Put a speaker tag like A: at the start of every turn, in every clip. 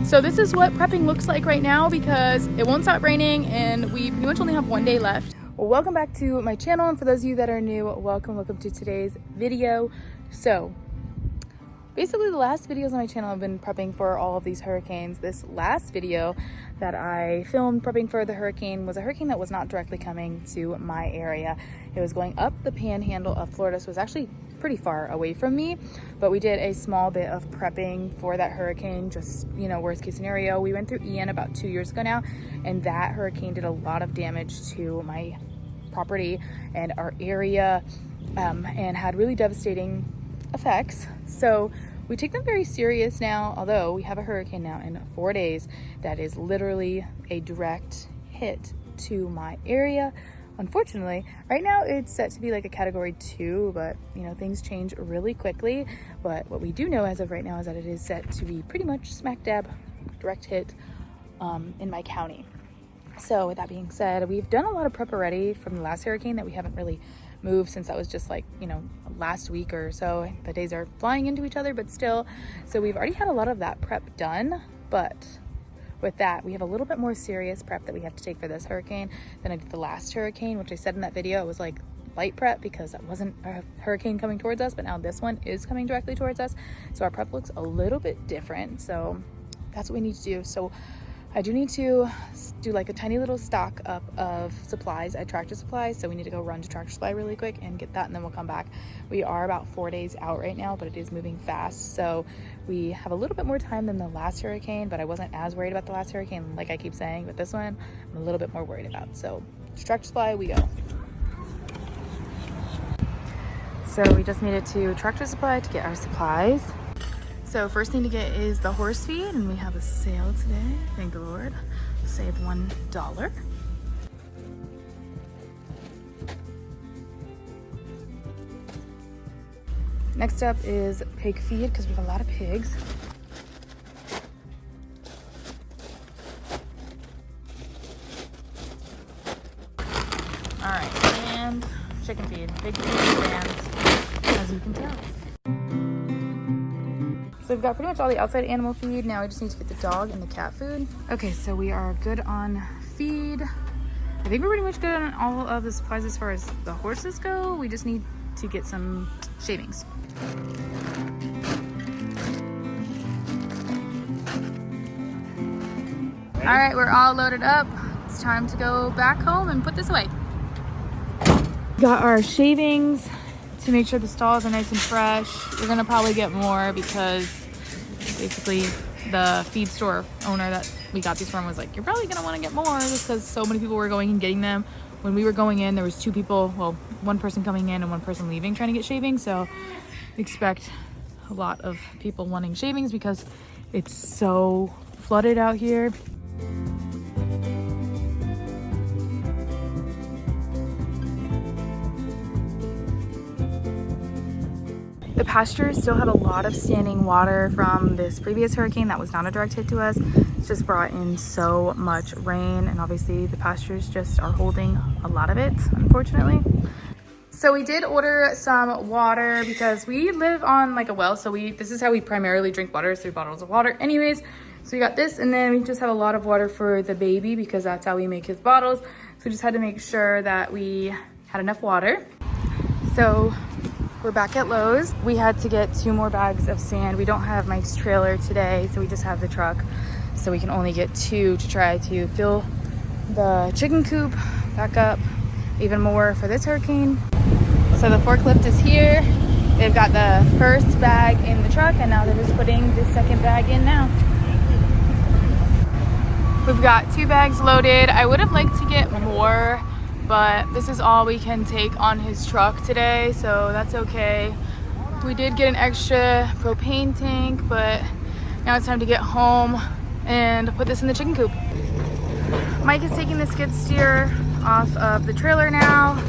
A: So this is what prepping looks like right now because it won't stop raining and we pretty much only have one day left. Well, welcome back to my channel, and for those of you that are new, welcome to today's video. So basically the last videos on my channel have been prepping for all of these hurricanes. This last video that I filmed prepping for the hurricane was a hurricane that was not directly coming to my area. It was going up the panhandle of Florida, so it was actually pretty far away from me, but we did a small bit of prepping for that hurricane, just, you know, worst case scenario. We went through Ian about 2 years ago now, and that hurricane did a lot of damage to my property and our area, and had really devastating effects. So we take them very serious now, although we have a hurricane now in 4 days that is literally a direct hit to my area. Unfortunately, right now it's set to be like a category 2, but you know, things change really quickly. But what we do know as of right now is that it is set to be pretty much smack dab direct hit in my county. So with that being said, we've done a lot of prep already from the last hurricane that we haven't really moved since that was just like, you know, last week or so. The days are flying into each other, but still. So we've already had a lot of that prep done, but with that, we have a little bit more serious prep that we have to take for this hurricane than I did the last hurricane, which I said in that video, it was like light prep because that wasn't a hurricane coming towards us, but now this one is coming directly towards us. So our prep looks a little bit different. So that's what we need to do. So I do need to do like a tiny little stock up of supplies at Tractor Supply. So we need to go run to Tractor Supply really quick and get that, and then we'll come back. We are about 4 days out right now, but it is moving fast. So we have a little bit more time than the last hurricane, but I wasn't as worried about the last hurricane, like I keep saying, but this one I'm a little bit more worried about. So to Tractor Supply we go. So we just made it to Tractor Supply to get our supplies. So first thing to get is the horse feed, and we have a sale today. Thank the Lord. Save $1. Next up is pig feed because we have a lot of pigs. All right, and chicken feed. Big brands, as you can tell. So we've got pretty much all the outside animal feed. Now we just need to get the dog and the cat food. Okay, so we are good on feed. I think we're pretty much good on all of the supplies as far as the horses go. We just need to get some shavings. All right, we're all loaded up. It's time to go back home and put this away. Got our shavings to make sure the stalls are nice and fresh. We're gonna probably get more because basically the feed store owner that we got these from was like, you're probably gonna want to get more just because so many people were going and getting them. When we were going in, there was 2 people, well, 1 person coming in and 1 person leaving trying to get shavings. So expect a lot of people wanting shavings because it's so flooded out here. The pasture still had a lot of standing water from this previous hurricane that was not a direct hit to us. It's just brought in so much rain, and obviously the pastures just are holding a lot of it, unfortunately. So we did order some water because we live on like a well, so this is how we primarily drink water, is 3 bottles of water anyways. So we got this, and then we just have a lot of water for the baby because that's how we make his bottles. So we just had to make sure that we had enough water. So we're back at Lowe's. We had to get 2 more bags of sand. We don't have Mike's trailer today, so we just have the truck. So we can only get 2 to try to fill the chicken coop back up even more for this hurricane. So the forklift is here. They've got the first bag in the truck, and now they're just putting the second bag in now. We've got 2 bags loaded. I would have liked to get more, but this is all we can take on his truck today, so that's okay. We did get an extra propane tank, but now it's time to get home and put this in the chicken coop. Mike is taking the skid steer off of the trailer now.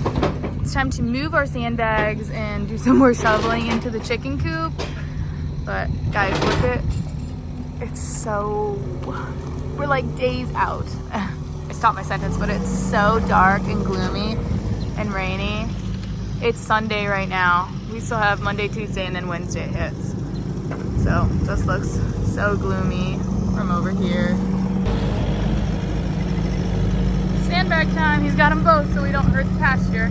A: It's time to move our sandbags and do some more shoveling into the chicken coop. But guys, look at, it's so, we're like days out. I stopped my sentence, but it's so dark and gloomy and rainy. It's Sunday right now. We still have Monday, Tuesday, and then Wednesday hits. So just looks so gloomy from over time he's got them both so we don't hurt the pasture.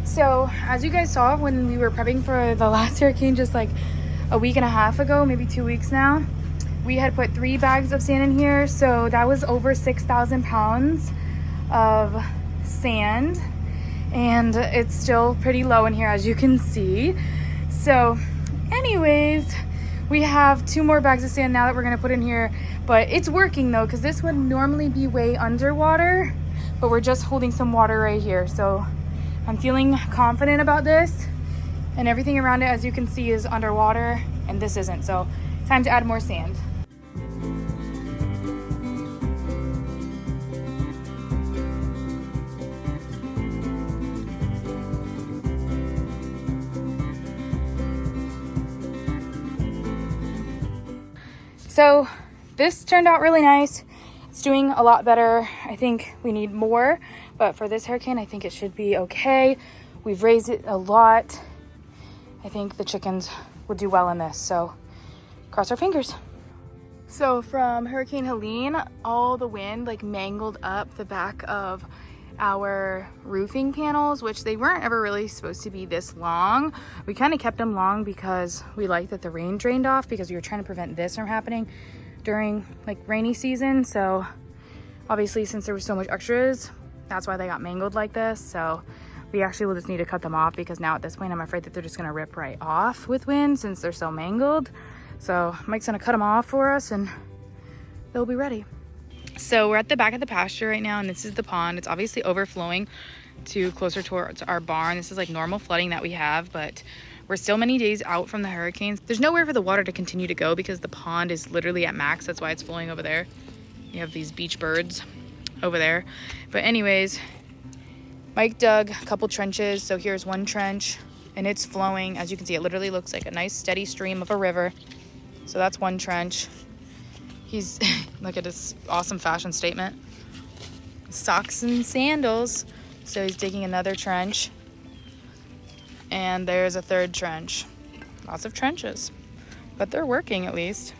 A: So as you guys saw when we were prepping for the last hurricane just like a week and a half ago, maybe 2 weeks now, we had put 3 bags of sand in here. So that was over 6,000 pounds of sand, and it's still pretty low in here, as you can see. So anyways, we have 2 more bags of sand now that we're gonna put in here, but it's working though, because this would normally be way underwater, but we're just holding some water right here. So I'm feeling confident about this, and everything around it, as you can see, is underwater and this isn't. So time to add more sand. So this turned out really nice. It's doing a lot better. I think we need more, but for this hurricane, I think it should be okay. We've raised it a lot. I think the chickens would do well in this, so cross our fingers. So from Hurricane Helene, all the wind like mangled up the back of our roofing panels, which they weren't ever really supposed to be this long. We kind of kept them long because we liked that the rain drained off, because we were trying to prevent this from happening during like rainy season. So obviously, since there was so much extras, that's why they got mangled like this. So we actually will just need to cut them off, because now at this point I'm afraid that they're just gonna rip right off with wind since they're so mangled. So Mike's gonna cut them off for us and they'll be ready. So we're at the back of the pasture right now, and this is the pond. It's obviously overflowing to closer towards our barn. This is like normal flooding that we have, but we're still many days out from the hurricanes. There's nowhere for the water to continue to go because the pond is literally at max. That's why it's flowing over there. You have these beach birds over there. But anyways, Mike dug a couple trenches. So here's one trench and it's flowing. As you can see, it literally looks like a nice steady stream of a river. So that's one trench. He's, look at his awesome fashion statement. Socks and sandals. So he's digging another trench. And there's a third trench. Lots of trenches, but they're working at least.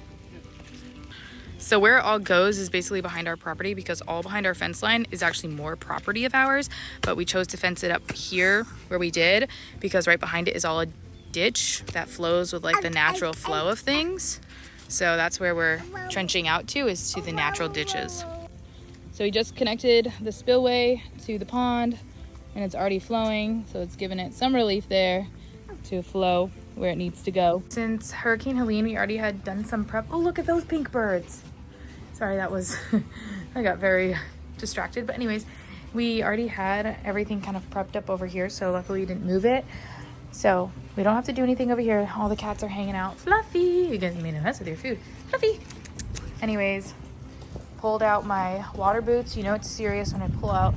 A: So where it all goes is basically behind our property, because all behind our fence line is actually more property of ours, but we chose to fence it up here where we did because right behind it is all a ditch that flows with like the natural flow of things. So that's where we're trenching out to, is to the natural ditches. So we just connected the spillway to the pond and it's already flowing. So it's given it some relief there to flow where it needs to go. Since Hurricane Helene, we already had done some prep. Oh, look at those pink birds. Sorry, that was, I got very distracted. But anyways, we already had everything kind of prepped up over here. So luckily we didn't move it. So we don't have to do anything over here. All the cats are hanging out. Fluffy, you guys made a mess with your food. Fluffy. Anyways, pulled out my water boots. You know it's serious when I pull out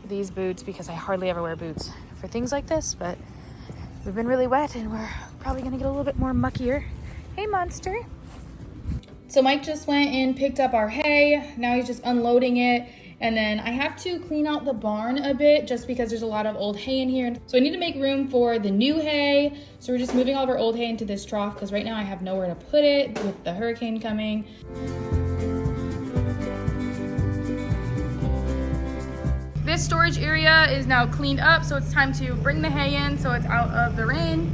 A: these boots because I hardly ever wear boots for things like this, but we've been really wet and we're probably gonna get a little bit more muckier. Hey, monster. So Mike just went and picked up our hay. Now he's just unloading it. And then I have to clean out the barn a bit just because there's a lot of old hay in here. So I need to make room for the new hay. So we're just moving all of our old hay into this trough because right now I have nowhere to put it with the hurricane coming. This storage area is now cleaned up, so it's time to bring the hay in so it's out of the rain.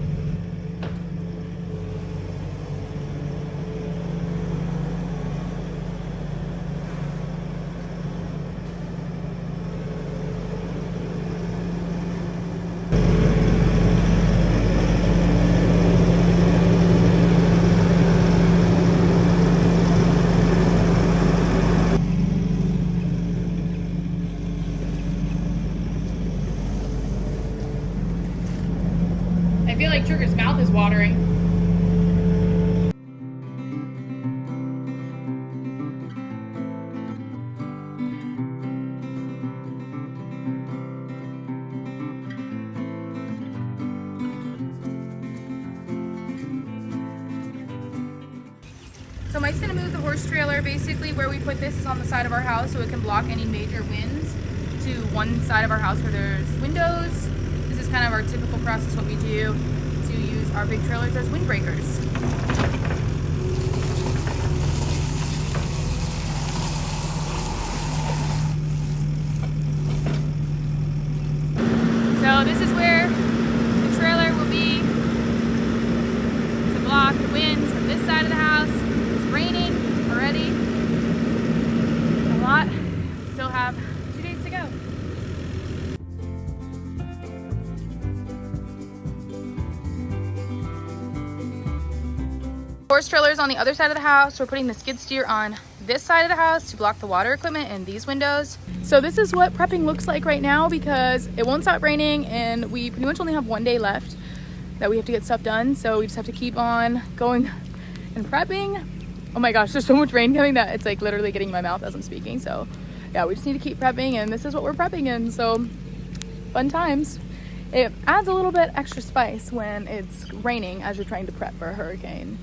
A: I feel like Trigger's mouth is watering. So Mike's gonna move the horse trailer. Basically where we put this is on the side of our house so it can block any major winds to one side of our house where there's windows. This is kind of our typical process, what we do to use our big trailers as windbreakers. So this is where the trailer will be to block the winds from this side of the house. It's raining already a lot. We still have 2 days to go. Horse trailer's on the other side of the house. We're putting the skid steer on this side of the house to block the water equipment and these windows. So this is what prepping looks like right now because it won't stop raining and we pretty much only have 1 day left that we have to get stuff done. So we just have to keep on going and prepping. Oh my gosh, there's so much rain coming that it's like literally getting in my mouth as I'm speaking. So yeah, we just need to keep prepping and this is what we're prepping in. So fun times. It adds a little bit extra spice when it's raining as you're trying to prep for a hurricane.